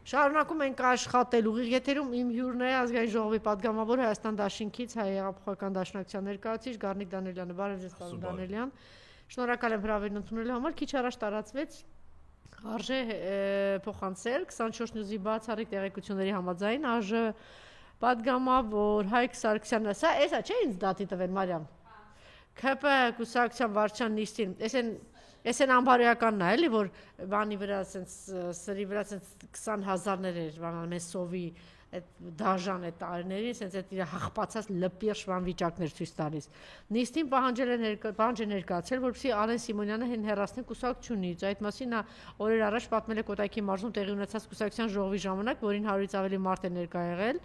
Շարունակում ենք աշխատել ուղիղ եթերում իմ հյուրն է ազգային ժողովի պատգամավոր Հայաստան դաշինքից հայ հեղափոխական դաշնակցության ներկայացուցիչ Գառնիկ Դանելյանը։ Բարև ձեզ, պարոն Դանելյան։ Շնորհակալ եմ հրավերն ընդունելու համար։ Քիչ առաջ տարածվեց արժե փոխանցել 24 նյուզի բացառիկ տեղեկությունների համաձայն ԱԺ պատգամավոր Հայկ Սարգսյանը, էսա չէ ինձ դատի տվել Մարիամ։ ՔՊ կուսակցության վարչության նիստին, Ես են ամբարոյականն է, էլի, որ բանի վրա, սրի վրա 20,000-ներ էր, մեզ սովի դաժան է տարիներին, սենց այդ իր հաղպացած լպիրշ վիճակներ ցույց տալիս։ Նիստին պահանջ է ներկայացել, որպեսզի Ալեն Սիմոնյանը հեռացնի կուսակցությունից։ Այդ մասին նա օրեր առաջ պատմել է Կոտայքի մարզում տեղի ունեցած կուսակցության ժողովի ժամանակ, որին 100-ից ավելի մարդ է ներկա եղել։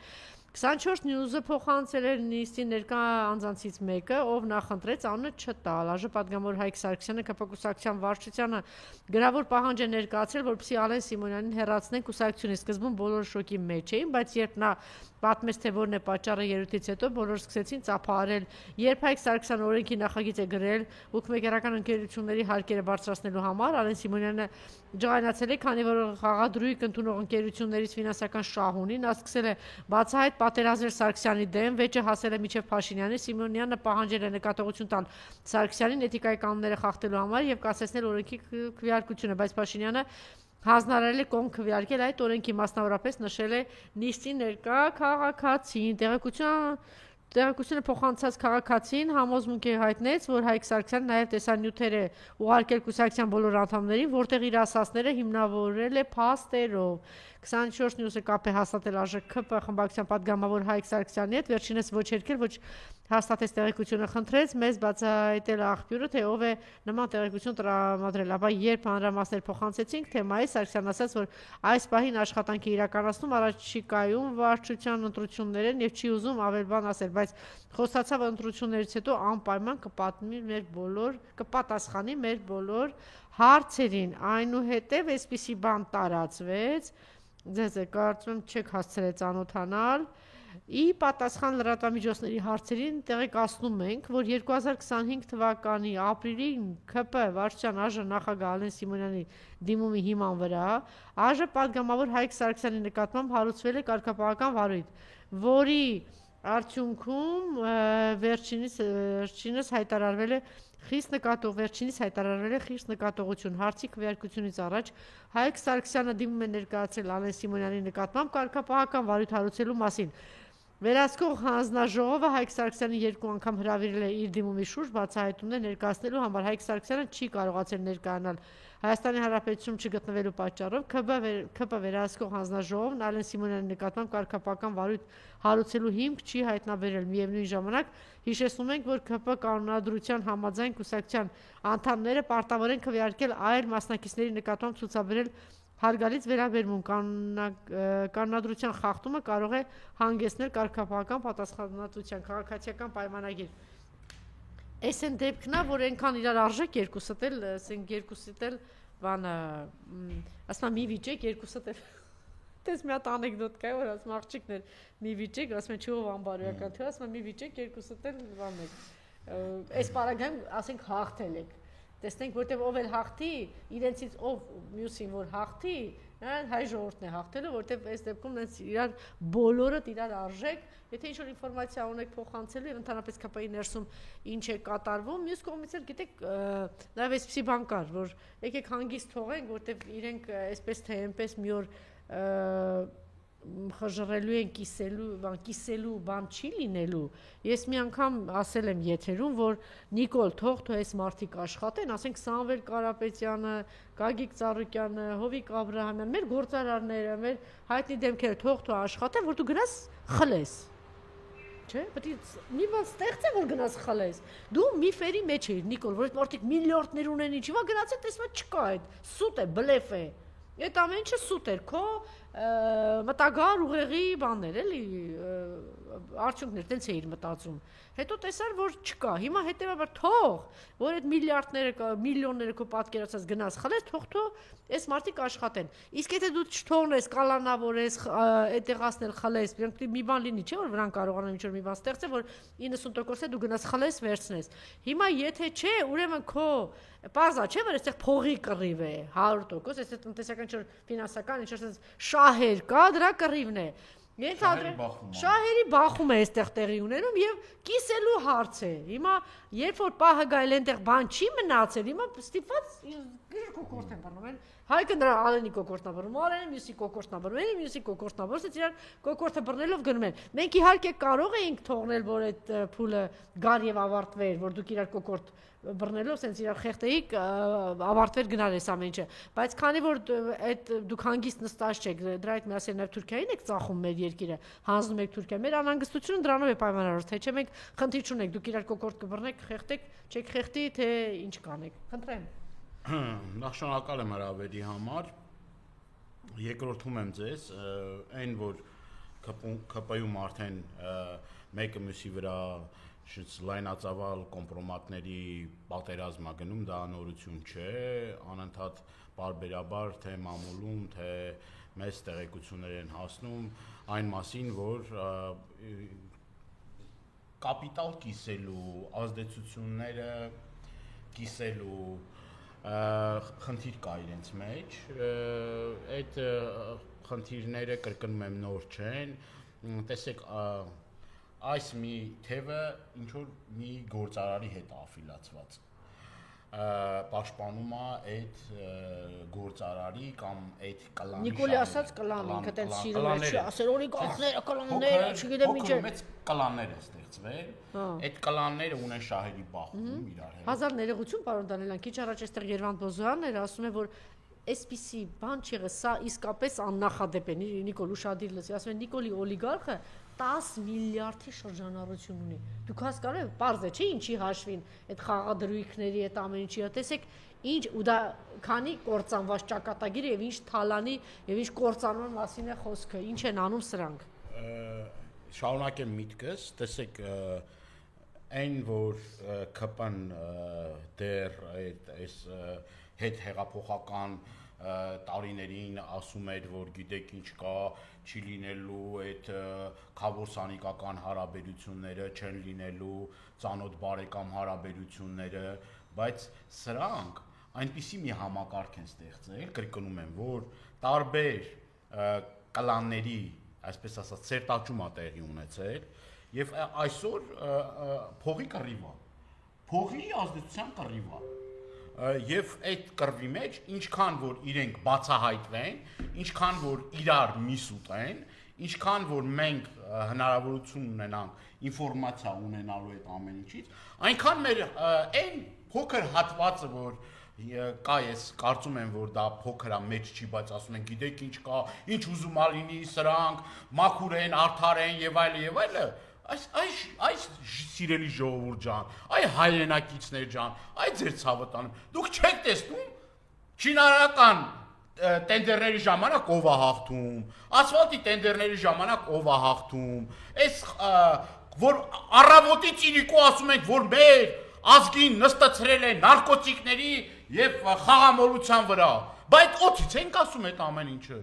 24 նյուզը փոխանցել էր նիստի ներկա անձանցից մեկը, ով նախընտրեց անունը չտալ։ ԱԺ պատգամավոր Հայկ Սարգսյանը ԿՊ կուսակցության վարչությանը գրավոր պահանջ է ներկայացրել, որպեսզի Ալեն Սիմոնյանին հեռացնեն կուսակցությունից։ Սկզբում բոլորը շոկի մեջ էին, բայց երբ նա պատմեց, թե որն է պատճառը ելույթից հետո, բոլորը սկսեցին ծափահարել։ Երբ Հայկ Սարգսյանը օրենքի նախագիծ է գրել բուկմեկերական ընկերությունների հարկերը բարձրացնելու համար, Ալեն Սիմոնյանը ջղայնացել է, քանի որ խաղադրույք ընդունող ընկերություններից ֆինանսական շահ ունի, նա սկսել է բացահայտ պատերազմել Սարգսյանի դեմ, վեճը հասել է մինչև Փաշինյանի, Սիմոնյանը պահանջել է նկատողություն տալ Սարգսյանին էթիկայի կանոնները խախտելու համար եւ կասեցնել օրենքի քվեարկությունը, բայց Փաշինյանը հանձնարարել է կողմ քվեարկել այդ օրենքի, մասնավորապես նշել է նիստի ներկա քաղաքացին, տեղեկությունը փոխանցած քաղաքացին համոզմունք է հայտնեց, որ Հայկ Սարգսյանը նաև տեսանյութեր է ուղարկել կուսակցության բոլոր անդամներին, որտեղ իր ասածները հիմնավորել է փաստերով։ 24 նյուզը կապ է հաստատել ԱԺ-ՔՊ խմբակցության պատգամավոր Հայկ Սարգսյանի հետ, վերջինս ոչ երկել, ոչ հաստատեց տեղեկությունը, խնդրեց մեզ բացահայտել աղբյուրը, թե ով է նման տեղեկություն տրամադրել, ապա երբ մանրամասներ փոխանցեցինք թեմայի, Սարգսյանն ասաց, որ այս պահին աշխատանքի իրականացնում առաջիկայում վարչության ընտրություններ են եւ չի ուզում ավել բան ասել, բայց խոստացավ ընտրություններից հետո անպայման կպատասխանի մեր բոլոր հարցերին։ Այնուհետև այսպիսի բան տարածվեց, ձեզ կարծում եմ չեք հասցրել ծանոթանալ։ Ի պատասխան լրատվամիջոցների հարցերին տեղեկացնում ենք, որ 2025 թվականի ապրիլին ՔՊ վարչության ԱԺ նախագահ Ալեն Սիմոնյանի դիմումի հիման վրա ԱԺ պատգամավոր Հայկ Սարգսյանի նկատմամբ հարուցվել է կարգապահական վարույթ, որի արդյունքում վերջինս հայտարարվել է խիստ նկատողություն։ Հարցի քվեարկությունից առաջ Հայկ Սարգսյանը դիմում է ներկայացրել Ալեն Սիմոնյանի նկատմամբ կարգապահական վարույթ հարուցելու մասին։ Վերահսկող հանձնաժողովը Հայկ Սարգսյանին 2 անգամ հրավիրել է իր դիմումի շուրջ բացահայտումներ ներկայացնելու համար։ Հայկ Սարգսյանը չի կարողացել ներկայանալ Հայաստանի Հանրապետությունում չգտնվելու պատճառով ՔՊ վերահսկող հանձնաժողովն Ալեն Սիմոնյանի նկատմամբ կարգապահական վարույթ հարուցելու հիմք չի հայտնաբերել։ Միևնույն ժամանակ հիշեցնում ենք, որ ՔՊ կանոնադրության համաձայն կուսակցության անդամները պարտավոր են քվեարկել այլ մասնակիցների նկատմամբ ցուցաբերել հարգալից վերաբերմունք, կանոնադրության խախտումը կարող է հանգեցնել կարգապահական պատասխանատվության, քաղաքացիական պայմանագիր։ Այս են դեպքն է, որ այնքան իրար արժեք երկուսդ էլ, երկուսդ էլ բանը, ասում եմ մի վիճեք, երկուսդ էլ տես մի հատ անեկդոտ կա, որ ասում աղջիկներ մի վիճեք, ասում են չի ով ամբարոյական, թե ասում եմ մի վիճեք, երկուսդ էլ բան եք։ Այս պարագայում ասենք հաղթել եք։ Տեսնենք, որտեղ ով էլ հաղթի, իրենցից ով մյուսին որ հաղթի, հայ ժողովուրդն է հաղթելու, որտեղ այս դեպքում իրար բոլորդ իրար արժեք, եթե ինչ-որ ինֆորմացիա ունեք փոխանցելու եւ ընդհանրապես ԿՊ-ի ներսում ինչ է կատարվում, մյուս կողմից էլ գիտեք, նաեւ այսպիսի բան կար, որ եկեք հանգիստ թողենք, որտեղ իրենք այսպես թե այնպես մի օր խժռելու են կիսելու բան չի լինելու։ Ես մի անգամ ասել եմ եթերում, որ Նիկոլ թող այս մարդիկ աշխատեն, ասենք Սամվել Կարապետյանը, Գագիկ Ծառուկյանը, Հովիկ Աբրահամյանը, մեր գործարարները, մեր հայտնի դեմքերը թող աշխատեն, որ դու գնաս խլես։ Չէ, պետք է մի բան ստեղծես, որ գնաս խլես։ Դու միֆերի մեջ ես, Նիկոլ, որ այդ մարդիկ միլիարդներ ունեն, ինչի՞ վա գնացել, տեսնում ես չկա այդ, սուտ է, բլեֆ է։ Այդ ամեն ինչը սուտ էր, քո մտագար ուղեղի բաններ, էլի արդյունքներ, տենց էիր մտածում։ Հետո տեսար, որ չկա։ Հիմա հետևաբար թող, որ այդ միլիոնները քո պատկերացած գնաս խլես, թող այս մարդիկ աշխատեն։ Իսկ եթե դու չթողնես, կալանավորես, այդտեղացնել խլես, իրենք մի բան լինի, չէ՞ որ վրան կարողանան ինչ-որ մի բան ստեղծել, որ 90% դու գնաս խլես, վերցնես։ Հիմա եթե չէ, ուրեմն քո պարզա չէ, որ այստեղ փողի կռիվ է 100%, այս տնտեսական ինչ-որ ֆինանսական ինչ-որ շահեր կա, դրա կռիվն է։ Շահերի բախում է այստեղ տեղի ունենում եւ կիսելու հարց է։ Հիմա երբ որ պահը գայել այնտեղ բան չի մնացել, հիմա ստիպված կոկորտ են բռնում։ Հայկը նրա Ալենի կոկորտն է բռնում, Ալենը մյուսի կոկորտն է բռնում, մյուսի կոկորտն է բռնում, ասես իրար կոկորտը բռնելով գնում են։ Մենք իհարկե կարող էինք թողնել, որ այդ փուլը գար եւ ավարտվեր, որ դուք իրար կոկորտ բռնելով sense իրար խեղտեիք ավարտվեր գնալ էս ամեն ինչը, բայց քանի որ այդ դուք հանգիստ նստած չեք, դրա հետ միասին նաև Թուրքիային եք ծախում մեր երկիրը, հանձնում եք Թուրքիա, մեր անհանգստությունը դրանով է պայմանավորված, թե չէ մենք խնդիր չունենք, դուք իրար կոկորտ կբռնեք, խեղտեք, չեք խեղտի, թե ինչ կանեք։ Խնդրեմ։ Նախ շնորհակալ եմ հրավերի համար։ Երկրորդում եմ ձեզ, այն որ ԿՊ-ում արդեն մեկը մյուսի վրա լայնածավալ կոմպրոմատների պատերազմա գնում, դա նորություն չէ, անընդհատ բարբերաբար թե մամուլում, թե մեծ տեղեկություններ են հասնում այն մասին, որ կապիտալ կիսելու, ազդեցությունները կիսելու խնդիր կա իրենց մեջ, այդ խնդիրները կրկնում եմ նոր չեն, տեսեք այս մի թևը ինչ-որ մի գործարարի հետ աֆիլացված պաշտպանում է այդ գործարարի կամ այդ կլանի Նիկոլի ասած կլան, ինքը տենց սիրում է, չի ասել օլիգարխները, կլանները, չգիտեմ ինչ է։ Մեծ կլաններ է ստեղծվել, այդ կլանները ունեն շահերի բախում իրար հետ։ Հազար ներողություն, պարոն Դանելյան, քիչ առաջ այստեղ Երվանդ Բոզոյանն էր ասում է, որ այսպիսի բան չի եղել, սա իսկապես աննախադեպ է, Նիկոլ ուշադիր լսի, ասում են Նիկոլի օլիգարխը 10 միլիարդի շրջանառություն ունի։ Դուք հասկանում եք, պարզ է, չէ՞ ինչի հաշվին այդ խաղադրույքների այդ ամեն ինչի, տեսեք, ինչ ու դա քանի կործանված ճակատագիր եւ ինչ թալանի եւ ինչ կործանման մասին է խոսքը, ինչ են անում սրանք։ Շարունակեմ միտքս, տեսեք, այն որ ԿՊ-ն դեռ այս հետ հեղափոխական տարիներին ասում էր, որ գիտեք ինչ կա, չի լինելու այդ քավորսանիկական հարաբերությունները, չեն լինելու ծանոթ բարեկամ հարաբերությունները, բայց սրանք այնպիսի մի համակարգ են ստեղծել, կրկնում եմ, որ տարբեր կլանների, այսպես ասած, սերտաճում է տեղի ունեցել, եւ այսօր փողի կռիվ է, փողի ազդեցության կռիվ է։ Եվ այդ կռվի մեջ ինչքան որ իրենք բացահայտվեն, ինչքան որ իրար միս ուտեն, ինչքան որ մենք հնարավորություն ունենանք ինֆորմացիա ունենալու այդ ամեն ինչից, այնքան մեր այն փոքր հատվածը որ կա, ես կարծում եմ որ դա փոքր է մեջ չի, բայց ասում են գիտեք ինչ կա, ինչ ուզում ա լինի սրանք, մաքուր են, արդար են եւ այլը Այս սիրելի ժողովուրդ ջան, այ հայրենակիցներ ջան, այ ձեր ցավը տանում, դուք չեք տեսնում շինարարական տենդերների ժամանակ ով է հաղթում, ասֆալտի տենդերների ժամանակ ով է հաղթում, այս որ առավոտից իրիկու ասում ենք, որ մեր ազգին նստացրել են նարկոտիկների եւ խաղամոլության վրա, բայց օդից ենք ասում այդ ամեն ինչը,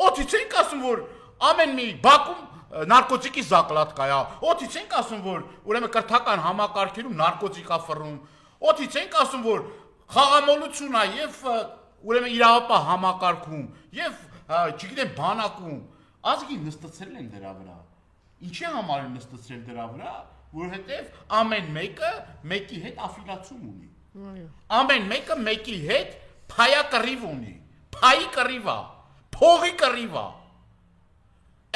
օդից ենք ասում, որ ամեն մի Բաքում նարկոտիկի զակլատկա է, օդից ենք ասում, որ ուրեմն կրթական համակարգերում նարկոտիկա ֆռում, օդից ենք ասում, որ խաղամոլություն է եւ ուրեմն իրավապահ համակարգում եւ չգիտեմ բանակում ազգին նստացրել են դրա վրա։ Ինչի համար են նստացրել դրա վրա, որովհետեւ ամեն մեկը մեկի հետ աֆիլացում ունի։ Ամեն մեկը մեկի հետ փայա կռիվ ունի, փայի կռիվ է, փողի կռիվ է։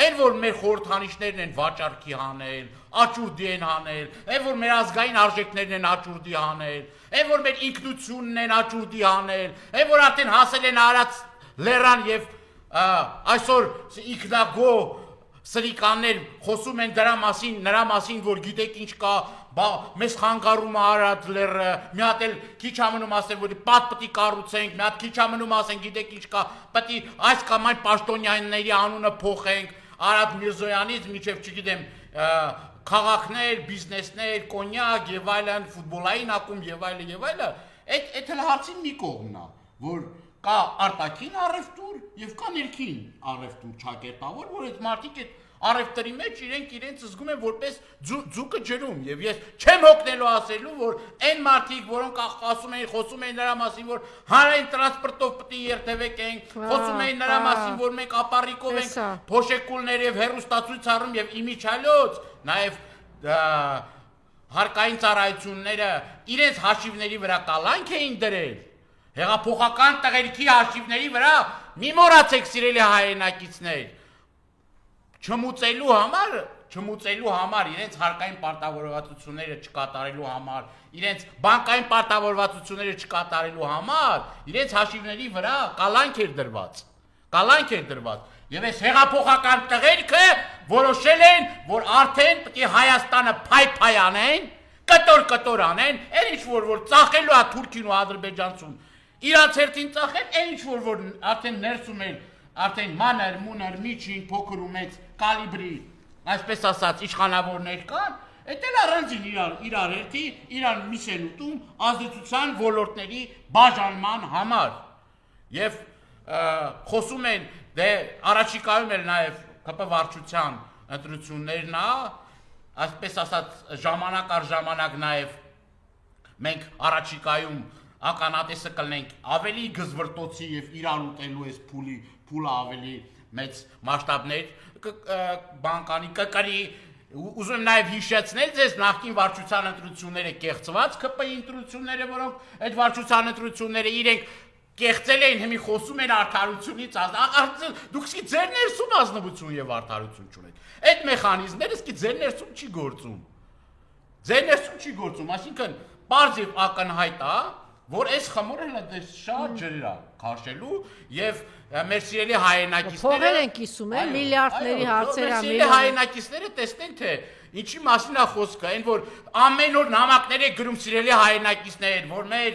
Այն որ մեր խորհրդանիշներն են վաճառքի հանել, աճուրդի են հանել, այն որ մեր ազգային արժեքներն են աճուրդի հանել, այն որ մեր ինքնությունն են աճուրդի հանել, այն որ արդեն հասել են Արաց լեռան եւ այսօր ինքնագո սրիկաններ խոսում են նրա մասին, որ գիտեք ինչ կա, մեզ խանգարում է Արաց լեռը, մի հատ էլ քիչ ամնում ասեն, որ պատ պետք է կառուցենք, մի հատ քիչ ամնում ասեն, գիտեք ինչ կա, պետք է այս կամ այն պաշտոնյաների անունը փոխենք, Արադ Միրզոյանից միջև չգիտեմ քաղաքներ, բիզնեսներ, կոնյակ եւ այլն, ֆուտբոլային ակումբ եւ այլը, այդ էլ հարցի մի կողմն է, որ կա արտաքին առևտուր եւ կա ներքին առևտուր ճակերտավոր, որ այդ մարդիկ այդ առևտրի մեջ իրենց զգում են որպես ձուկը ջրում եւ ես չեմ հոգնելու ասելու որ այն մարդիկ որոնք ասում են խոսում են նրա մասին որ հանրային տրանսպորտով պիտի երթևեք ենք, խոսում էին նրա մասին, որ մենք ապառիկով ենք փոշեկուլներ եւ հերոստացույց առում եւ իմիջալոց, նաեւ հարկային ծառայությունները իրենց հաշիվների վրա կալանք էին դրել։ Հեղափոխական տղերքի հաշիվների վրա մի մոռացեք սիրելի հայրենակիցներ, չմուծելու համար, իրենց հարկային պարտավորվածությունները չկատարելու համար, իրենց բանկային պարտավորվածությունները չկատարելու համար, իրենց հաշիվների վրա կալանք էր դրված։ Եվ այս հեղափոխական տղերքը որոշել են, որ արդեն պետք է Հայաստանը փայ անեն, կտոր անեն, այն ինչ որ ծախելու է Թուրքին ու Ադրբեջանցուն, իրանց հերթին ծախեն, այն ինչ որ արդեն ներսում են, արդեն մանր, մունր, միջին, փոքր ու մեծ կալիբրի, այսպես ասած, իշխանավորներ կան, այդ էլ առանձին իրար հերթի, իրար միս են ուտում ազդեցության ոլորտների բաժանման համար։ Եվ խոսում են, դե առաջիկայում էլ նաև ԿՊ վարչության ընտրություններն է, այսպես ասած, ժամանակ առ ժամանակ նաև մենք առաջիկայում ականատեսը կլնենք ավելի գզվրտոցի եւ իրար ուտելու այս փուլը ավելի մեծ մասշտաբներ բանկանի կկրի ուզում եմ նաեւ հիշեցնել ձեզ նախկին վարչության ընտրությունները կեղծված ԿՊ-ի ընտրությունները, որոնք այդ վարչության ընտրությունները իրենք կեղծել էին, հիմի խոսում են արդարությունից, դուք իսկի ձեր ներսում ազնվություն եւ արդարություն չունեք։ Այդ մեխանիզմները իսկի ձեր ներսում չի գործում, այսինքն պարզ եւ ակնհայտ է, որ այս խմորը հենց շատ ջրեր է քաշելու եւ մեր սիրելի հայրենակիցները փողեր են կիսում, միլիարդների հարցեր ա, սիրելի հայրենակիցները տեսնեն թե ինչի մասին է խոսքը, այն որ ամեն օր նամակներ է գրում սիրելի հայրենակիցներ, որ մեր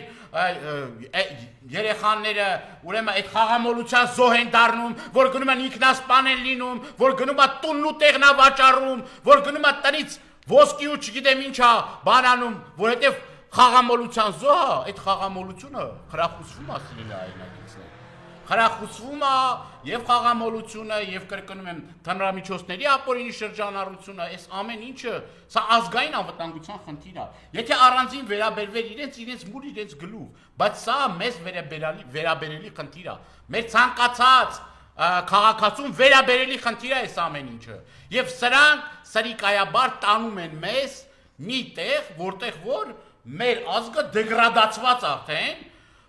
երեխաները ուրեմն այդ խաղամոլության զոհ են դառնում, որ գնում են ինքնասպան են լինում, որ գնում է տունն ու տեղն է վաճառում, որ գնում է տնից ոսկի ու չգիտեմ ինչա բանանում, որովհետեւ խաղամոլության զոհը, այդ խաղամոլությունը խրախուսվում է սիրելի հայրենակիցներ։ Խրախուսվում է եւ խաղամոլությունը եւ կրկնում եմ թմրամիջոցների ապօրինի շրջանառությունը, այս ամեն ինչը սա ազգային անվտանգության խնդիր է։ Եթե առանձին վերաբերվեր իրենց մուր իրենց գլուխ, բայց սա մեզ վերաբերելի խնդիր է։ Մեր ցանկացած քաղաքացուն վերաբերելի խնդիր է այս ամեն ինչը։ Եւ սրանք սրիկայաբար տանում են մեզ մի տեղ, որտեղ որ մեր ազգը դեգրադացված արդեն,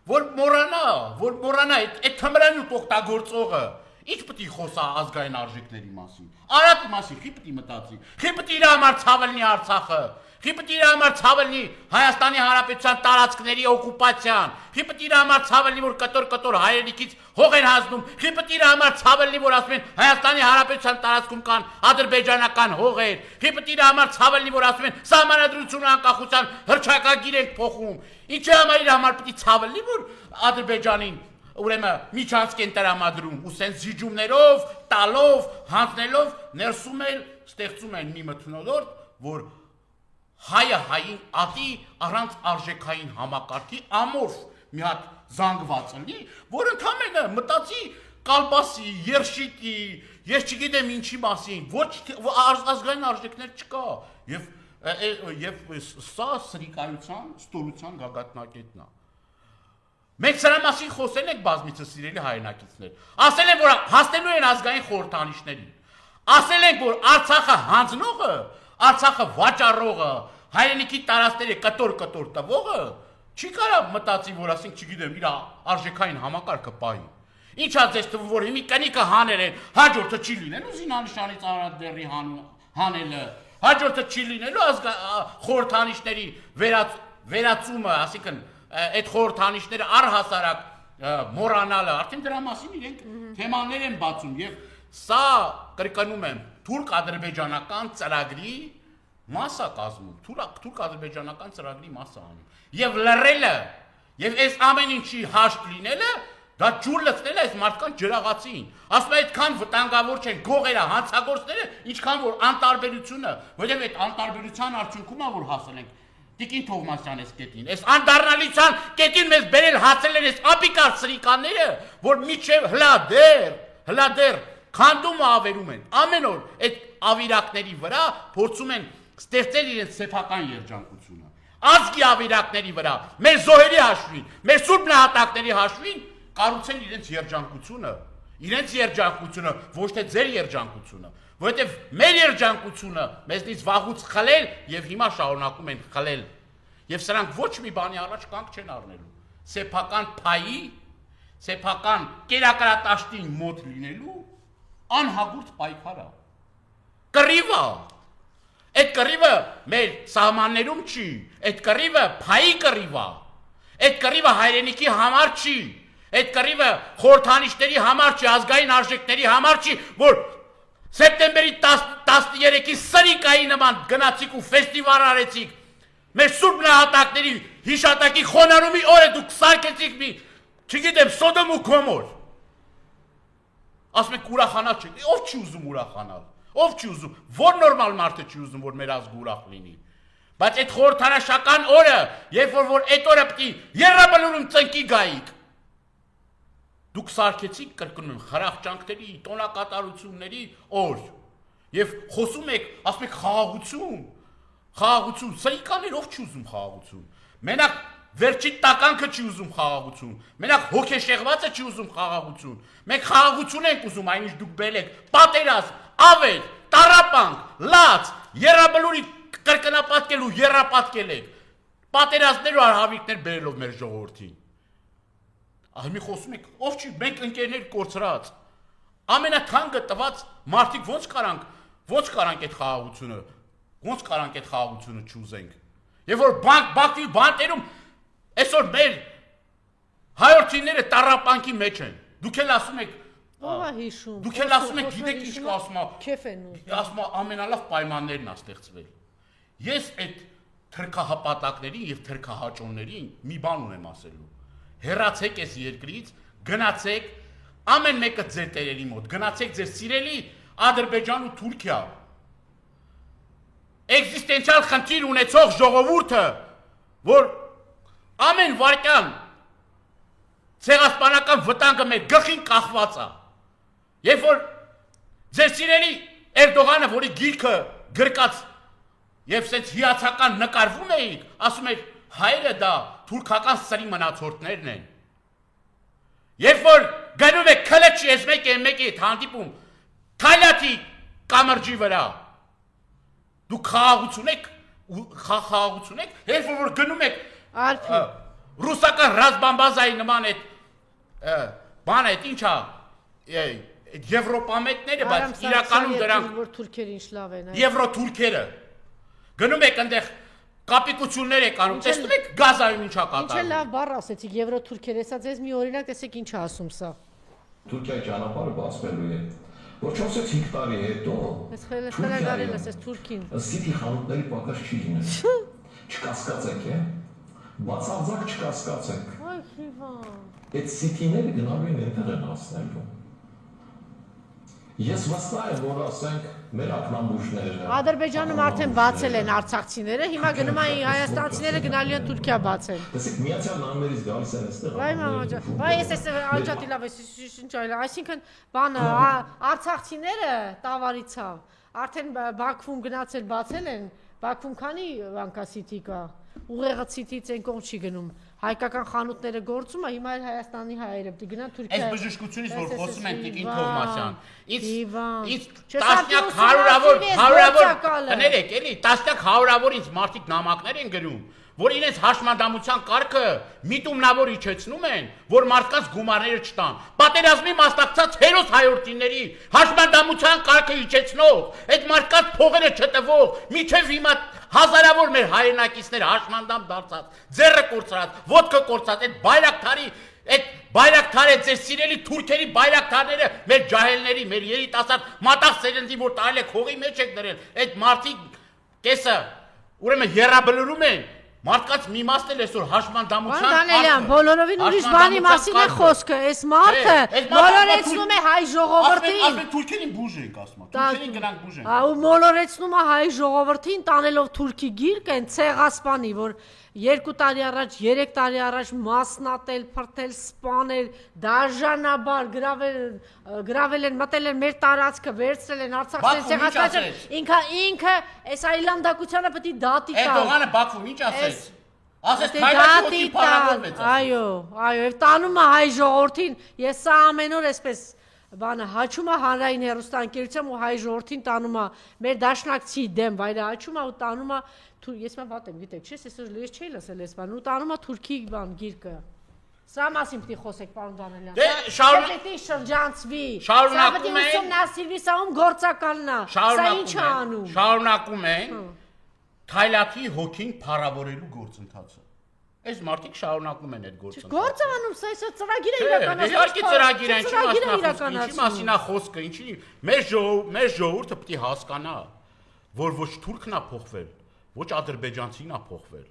որ մոռանա այդ թմրանյութ օգտագործողը ինչ պետք է խոսա ազգային արժեքների մասին, Արարատի մասին, խի պետք է մտածի, խի պետք է իր համար ցավը լինի Արցախը, խի պետք է իր համար ցավը լինի Հայաստանի Հանրապետության տարածքների օկուպացիան, խի պետք է իր համար ցավը լինի, որ կտոր հայրենիքից հող են հանձնում, խի պետք է իր համար ցավը լինի, որ ասում են Հայաստանի Հանրապետության տարածքում կան ադրբեջանական հողեր, խի պետք է իր համար ցավը լինի, որ ասում են սահմանադրությունը անկախության հռչակագիր ենք փոխում, ինչի համար իր համար պետք է ցավը լինի, որ Ադրբեջանին ուրեմն միջանցք են տրամադրում ու սենց զիջումներով, տալով, հանձնելով ներսում էլ ստեղծում են մի մթնոլորտ, որ հայը հային ատի առանց արժեքային համակարգի ամորֆ մի հատ զանգված լինի, որ ընդամենը մտածի կալպասի, երշիկի, ես չգիտեմ ինչի մասին, ոչ ազգային արժեքներ չկա եւ սա սրիկայության, ստորության գագաթնակետն է։ Մենք սրա մասին խոսել ենք բազմիցս սիրելի հայրենակիցներ, ասել են, որ հասնելու են ազգային խորհրդանիշներին, ասել ենք, որ Արցախը հանձնողը, Արցախը վաճառողը, հայրենիքի տարածքների կտոր տվողը չի կարող մտածի, որ ասենք, չգիտեմ, իր արժեքային համակարգը պահի։ Ինչա ձեզ թվում, որ հիմի կնիկը հանել են, հաջորդը չի լինելու զինանշանից Արարատբեռի հանելը, հաջորդը չի լինելու խորհրդանիշների վերացումը, ասիկն այդ խորհրդանիշները առհասարակ մոռանալը, արդեն դրա մասին իրենք թեմաներ են բացում եւ սա կրկնում եմ թուրք-ադրբեջանական ծրագրի մասա կազմում, թուրք-ադրբեջանական ծրագրի մասա անում եւ լռելը եւ այս ամեն ինչի հաշտ լինելը դա ջուր լցնել է այս մարդկանց ջրաղացին, ասում է այդքան վտանգավոր չեն գողերը, հանցագործները, ինչքան որ անտարբերությունը, որովհետեւ այդ անտարբերության արդյունքում է որ հասել ենք Տիկին Թովմասյան էս կետին, այս անդառնալիության կետին մեզ բերել հացել են այս ապիկար սրիկանները, որ միջև հլադեր քանդում ու ավերում են, ամեն օր այդ ավիրակների վրա փորձում են ստեղծել իրենց սեփական երջանկությունը, ազգի ավիրակների վրա, մեր զոհերի հաշվին, մեր սուրբ նահատակների հաշվին, կառուցեն իրենց երջանկությունը, ոչ թե ձեր երջանկությունը, որովհետև մեր երջանկությունը մեզնից վաղուց խլել եւ հիմա շարունակում են խլել։ Եվ սրանք ոչ մի բանի առաջ կանգ չեն առնելու։ Սեփական փայի, սեփական կերակրատաշտին մոտ լինելու անհագուրդ պայքարը։ Կռիվը, այդ կռիվը մեր սահմաններում չի, այդ կռիվը փայի կռիվը, այդ կռիվը հայրենիքի համար չի, այդ կռիվը խորհրդանիշների համար չի, ազգային արժեքների համար չի, որ սեպտեմբերի 13-ի սրիկայի նման գնացիք ու ֆեստիվալ արեցիք, մեր սուրբ նահատակների հիշատակի խոնարհումի օրը դուք սարքեցիք մի, չգիտեմ, Սոդոմ ու Գոմոր։ Ասում եք ուրախանալ չեք, ով չի ուզում ուրախանալ, ով չի ուզում, որ նորմալ մարդը չի ուզում, որ մեր ազգը ուրախ լինի։ Բայց այդ խորհրդանշական օրը, երբ որ այդ օրը պետք է եռաբլուրում ծնկի գայիք, դուք սարքեցիք կրկնում եմ խրախճանքների, տոնակատարությունների օր եւ խոսում եք, ասում եք խաղաղություն, սրիկաներ ով չի ուզում խաղաղություն։ Մենակ վերջի տականքը չի ուզում խաղաղություն, մենակ հոգեշեղվածը չի ուզում խաղաղություն։ Մենք խաղաղություն ենք ուզում, այնինչ դուք բերեք պատերազմ, ավել, տառապանք, լաց, եռաբլուրի կրկնապատկելու եռապատկել եք։ Պատերազմներ ու արհավիրքներ բերելով մեր ժողովրդին։ Ահմի խոսում եք, ով չի, մենք ընկերներ կորցրած, ամենաթանկը տված մարդիկ ոնց կարանք այդ խաղաղությունը չուզենք։ Եվ որ բակվի բանտերում, այսօր մեր հայորդիները տառապանքի մեջ են, դուք էլ ասում եք, գիտեք ինչ կասում, ասում ամենալավ պայմաններն ա ստեղծվել։ Ես այդ թրքահապատակներին և թրքահաճոններին մի բան ունեմ ասելու, հեռացեք այս երկրից, գնացեք, ամեն մեկը ձեր տերերի մոտ, գնացեք ձեր սիրելի Ադրբեջան ու Թուրքիա, էգզիստենցիալ խնդիր ունեցող ժողովուրդը, որ ամեն վարկյան ցեղասպանական վտանգը մեր գլխին կախված է, երբ որ ձեր սիրելի Էրդողանը, որի գիրքը գրկած եւ սենց հիացական նկարվում էիք, ասում եք հայերը դա թուրքական սրի մնացորդներն են։ Երբ որ գնում եք քլեչի ես մեկի հետ հանդիպում Թալյաթի կամրջի վրա, դուք խաղաղություն եք, երբ որ գնում եք ռուսական ռազմաբազայի նման այդ բանը այդ ինչա եվրոպամետները, բայց իրականում դրանք եվրոթուրքերը գնում եք այնտեղ կապիկություններ եք անում, տեսնում եք Գազայում ինչա կատարվում։ Ինչ է լավ բառ ասեցիք եվրոթուրքեր, հեսա ձեզ մի օրինակ տեսեք ինչա ասում սա։ Թուրքիայի ճանապարհը բացվելու է, որ 4-5 տարի հետո Սիթի խանութների պակաս չի լինել։ Չկասկածեք, բացարձակ չկասկածեք։ Այդ Սիթիները գնալու են այնտեղ են հասնելու։ Ես վստահ եմ, որ ասենք մեր ակնամուշները Ադրբեջանում արդեն բացել են արցախցիները, հիմա գնում են հայաստանցիները գնալու են Թուրքիա բացել։ Տեսեք, Միացյալ Նահանգներից գալիս են այստեղ։ Վայ մամա ջան, վայ ես անջատի լավ ես ինչ այլ, այսինքն բանը արցախցիները տավարիցավ, արդեն Բաքվում գնացել բացել են, Բաքվում քանի վանկա Սիթի կա, ուղեղը Սիթից են կողմ չի գնում, հայկական խանութները գործում է, հիմա էլ Հայաստանի հայերը պետք է գնան Թուրքիա։ Այս բժշկությունից որ խոսում են Տիկին Թովմասյան, ինձ տասնյակ հարյուրավոր հներեք, էլի, տասնյակ հարյուրավոր ինձ մարդիկ նամակներ են գրում, որ իրենց հաշմանդամության կարգը միտումնավոր իջեցնում են, որ մարդկանց գումարները չտան։ Պատերազմի մասնակցած հերոս հայորդիների հաշմանդամության կարգը իջեցնող, այդ մարդկանց փողերը չտվող, միջև հիմա հազարավոր մեր հայրենակիցներ հաշմանդամ դարձած, ձեռը կորցրած, ոտքը կորցած, այդ բայրակթարը, ձեր սիրելի թուրքերի բայրակթարները, մեր ջահելների, մեր երիտասարդ մատաղ սերնդի, որ տարել եք հողի մեջ եք դրել, այդ մարդիկ կեսը, ուրեմն եռաբլուրում են, մարդկանց մի մասն էլ այսօր հաշմանդամության Դանելյան, բոլորովին ուրիշ բանի մասին է խոսքը, այս մարդը մոլորեցնում է հայ ժողովրդին։ Ասում թուրքերին բուժ ենք ասում, թուրքերին գնանք բուժ ենք։ Ու մոլորեցնում է հայ ժողովրդին տանելով թուրքի գիրք են ցեղասպանի, որ 2 տարի առաջ, 3 տարի առաջ մասնատել, փրթել, սպանել, դաժանաբար գրավել են, մտել են մեր տարածքը, վերցրել են Արցախից ցեղասպանել։ Ինքը այս այլանդակությանը պետք է դատի տալ։ Էրդողանը Բաքվում ինչ ասեց։ Ասես քայլացի փառավորվեց։ Այո, եւ տանում է հայ ժողովրդին, ես սա ամեն օր այսպես բանը հաչում է հանրային հեռուստաընկերությամբ ու հայ ժողովրդին տանում է մեր դաշնակցի դեմ, վայրը հաչում է ու տանում է ես մա վատ եմ, գիտեք, չէ՞, ես չէի լսել այս բանը, ու տանում է Թուրքի բան գիրկը։ Սրա մասին պիտի խոսեք, պարոն Դանելյան։ Դե պիտի շրջանցվի։ Շարունակում են։ Ուսումնասիրվի, սա ում գործակալն է։ Սա ինչ է անում։ Շարունակում են Թայլաթի հոգին փառավորելու գործընթացը։ Այս մարդիկ շարունակում են այդ գործընթացը։ Գործ է անում, սա ծրագիր է իրականացնում։ Իհարկե ծրագիր է, ինչի մասին է խոսքը, ինչի մեր ժողովուրդը պիտի հասկանա, որ ոչ թուրքն է փոխվել, ոչ ադրբեջանցին է փոխվել։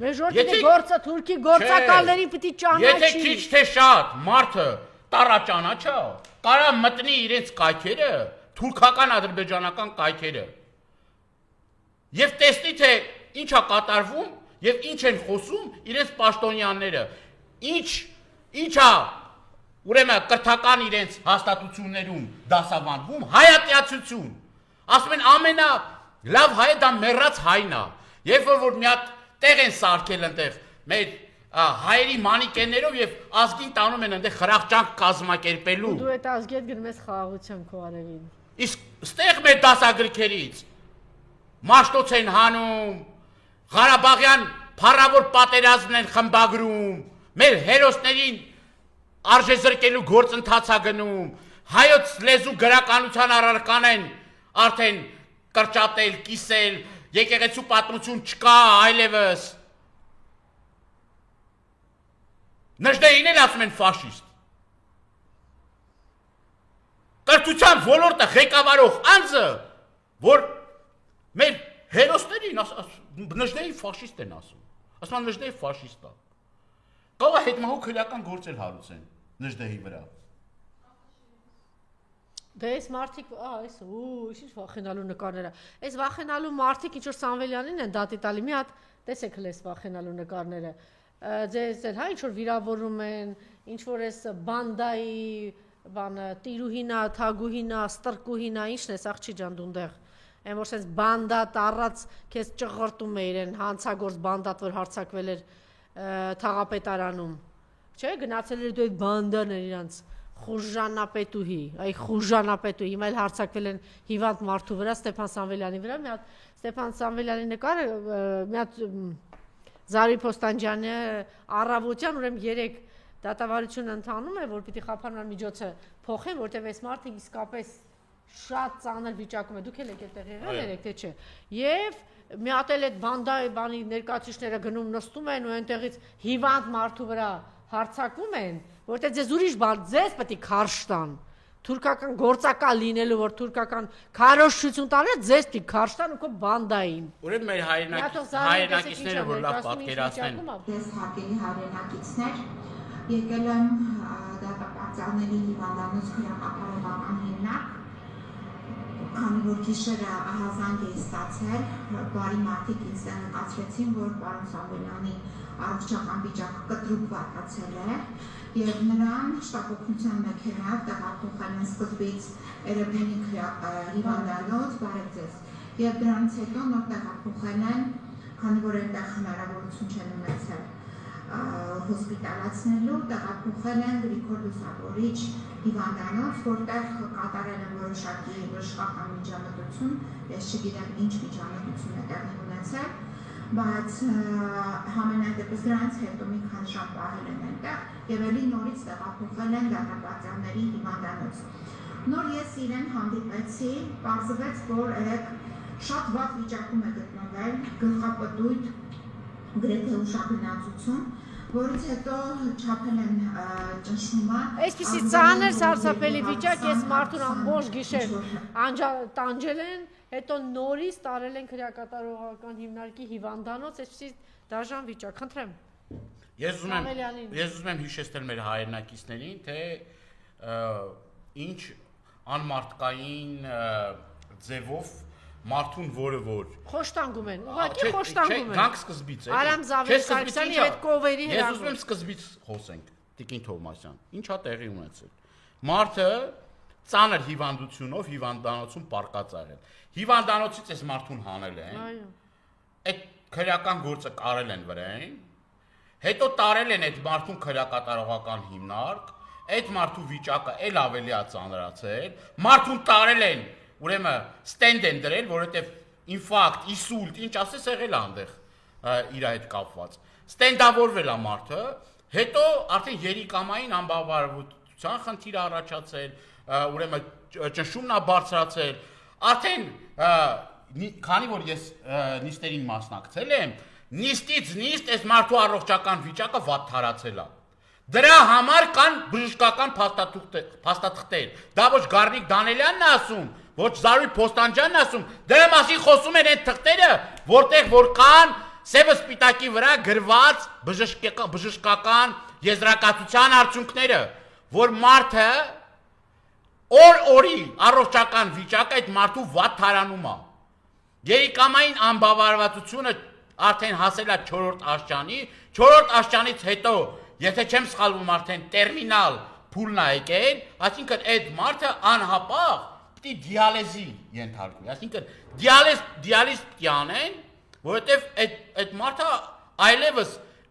Մեր ժողովուրդը գործը Թուրքի գործակալներին պիտի ճանաչի։ Եթե քիչ թե շատ մարդը տարա ճանաչա, կարա մտնի իրենց կայքերը, թուրքական ադրբեջանական կայքերը։ Եվ տեսնի թե ինչ է կատարվում եւ ինչ են խոսում իրենց պաշտոնյաները։ Ինչ է ուրեմն կրթական իրենց հաստատություններում դասավանդվում հայատյացություն։ Ասում են ամենա լավ հայը դա մեռած հայն է։ Երբ որ մի հատ տեղ են սարքել այնտեղ մեր հայերի մանիկեններով եւ ազգին տանում են այնտեղ խրախճանք կազմակերպելու։ Դու այդ ազգի հետ գնում ես խաղաղության քո արևին։ Իսկ ստեղ մեր դասագրքերից մաշտոց են հանում, Ղարաբաղյան փառավոր պատերազմն են խմբագրում, մեր հերոսներին արժեզրկելու գործընթաց է գնում, հայոց լեզու գրականության առարկան են արդեն կրճատել, կիսել, եկեղեցու պատմություն չկա այլևս։ Նժդեին էլ ասում են ֆաշիստ։ Կրթության ոլորտը ղեկավարող անձը, որ մեր հերոսներին Նժդեի ֆաշիստ են ասում։ Ասում են Նժդեի ֆաշիստ է։ Կարող է հետմահու քրեական գործել հարուցեն Նժդեի վրա։ Դե այս մարդիկ, այս ինչ վախենալու նկարները։ Այս վախենալու մարդիկ ինչ որ Սամվելյանին են դատի տալի, մի հատ տեսեք հենց վախենալու նկարները։ Ձեր հա ինչ որ վիրավորում են, ինչ որ այս բանդայի բանը տիրուհինա, թագուհինա, ստրկուհինա, ինչն է, աղջի ջան դունդեղ։ Այն որ sense բանդա տարած քեզ ճղրտում է իրեն հանցագործ բանդատ որ հարցակվել էր թաղապետարանում։ Չէ, գնացել էր դու այդ բանդան էր իրանց խուժանապետուհի, այ խուժանապետուհի, հիմա էլ հարցակվել են հիվանդ մարդու վրա Ստեփան Սամվելյանի վրա, մի հատ Ստեփան Սամվելյանի նկարը, մի հատ Զարի Փոստանջյանի առավոտյան ուրեմն 3 դատավարություն ընթանում է, որ պիտի խափանման միջոցը փոխեն, որտեղ այս մարդը իսկապես շատ ծանր վիճակում է, դուք էլ եք այդտեղ եղել երեք թե չէ։ Եվ մի հատ էլ այդ բանդայի բանի ներկայացուցիչները գնում նստում են ու այնտեղից հիվանդ մարդու վրա հարցակվում են, որտեղ ձեզ ուրիշ բան, ձեզ պետք է քարշ տան։ Թուրքական գործակալ լինելու, որ թուրքական քարոշչություն տալը ձեզ պետք է քարշ տան ու քո բանդային։ Ուրեմն մեր հայրենակիցները որ լավ պատկերացնեն։ Ես հարգելի հայրենակիցներ, եկել եմ դատապարտյալների հիվանդանոց քրեակապահովական հիմնարկ, քանի որ գիշերը ահազանգ է ստացել, բարի մարդիկ ինձ նկատեցին, որ պարոն Սամվելյանի առողջական վիճակը կտրուկ վատացել է եւ նրան շտապօգնության մեքենայով տեղափոխել են սկզբից Էրեբունի հիվանդանոց, բարև ձեզ, եւ դրանից հետո նոր տեղափոխել են, քանի որ այնտեղ հնարավորություն չեն ունեցել հոսպիտալացնելու, տեղափոխել են Գրիգոր Լուսավորիչ հիվանդանոց, որտեղ կատարել են որոշակի բժշկական միջամտություն, ես չգիտեմ ինչ միջամտություն է տեղի ունեցել, բայց համենայն դեպս դրանից հետո մի քանի ժամ պահել են այնտեղ եւ ելի նորից տեղափոխել են դատապարտյալների հիվանդանոց։ Նոր ես իրեն հանդիպեցի, պարզվեց, որ երեք շատ վատ վիճակում է գտնվել, գլխապտույտ, գրեթե ուշագնացություն, որից հետո չափել են ճնշումը։ Այսպիսի ծանր սարսափելի վիճակ, ես մարդուն ամբողջ գիշեր տանջել են, հետո նորից տարել են քրեակատարողական հիմնարկի հիվանդանոց, այսպիսի դաժան վիճակ, խնդրեմ։ Ես ուզում եմ հիշեցնել մեր հայրենակիցներին, թե ինչ անմարտկային ձևով մարդուն որը որ խոշտանգում են, ուղղակի խոշտանգում են։ Գանք սկզբից է։ Արամ Զավեր Սարգսյանի հետ կովերի հետ։ Ես ուզում եմ սկզբից խոսենք, Տիկին Թովմասյան, ինչա տեղի ունեցել։ Մարդը ծանր հիվանդությունով հիվանդանոցում պարկած աղել։ Հիվանդանոցից այս մարդուն հանել են։ Այո։ Այդ քրեական գործը կարել են վրային, հետո տարել են այդ մարդուն քրեակատարողական հիմնարկ, այդ մարդու վիճակը էլ ավելի է ծանրացել, մարդուն տարել են, ուրեմն ստենդ են դրել, որովհետև ինֆարկտ, իսուլտ, ինչ ասես եղել այնտեղ իր հետ կապված։ Ստենդավորվել է մարդը, հետո արդեն երիկամային անբավարարության խնդիր առաջացել, ուրեմն ճնշումն է բարձրացել, արդեն քանի որ ես նիստերին մասնակցել եմ, նիստից նիստ այս մարդու առողջական վիճակը վատթարացել է։ Դրա համար կան բժշկական փաստաթղթեր։ Դա ոչ Գառնիկ Դանելյանն է ասում, ոչ Զարուհի Փոստանջյանն է ասում, դրա մասին խոսում են այդ թղթերը, որտեղ որ կան սևը սպիտակի վրա գրված բժշկական եզրակացության արդյունքները, որ մարդը օր-օրի առողջական վիճակը այդ մարդու վատթարանում է։ Երիկամային անբավարարվածությունը արդեն հասել է 4-րդ աստիճանի, 4-րդ աստիճանից հետո, եթե չեմ սխալվում, արդեն տերմինալ փուլն է եկել, այսինքն այդ մարդը անհապաղ պիտի դիալեզի ենթարկվի, այսինքն դիալիզ պիտի անեն, որովհետև այդ մարդը այլևս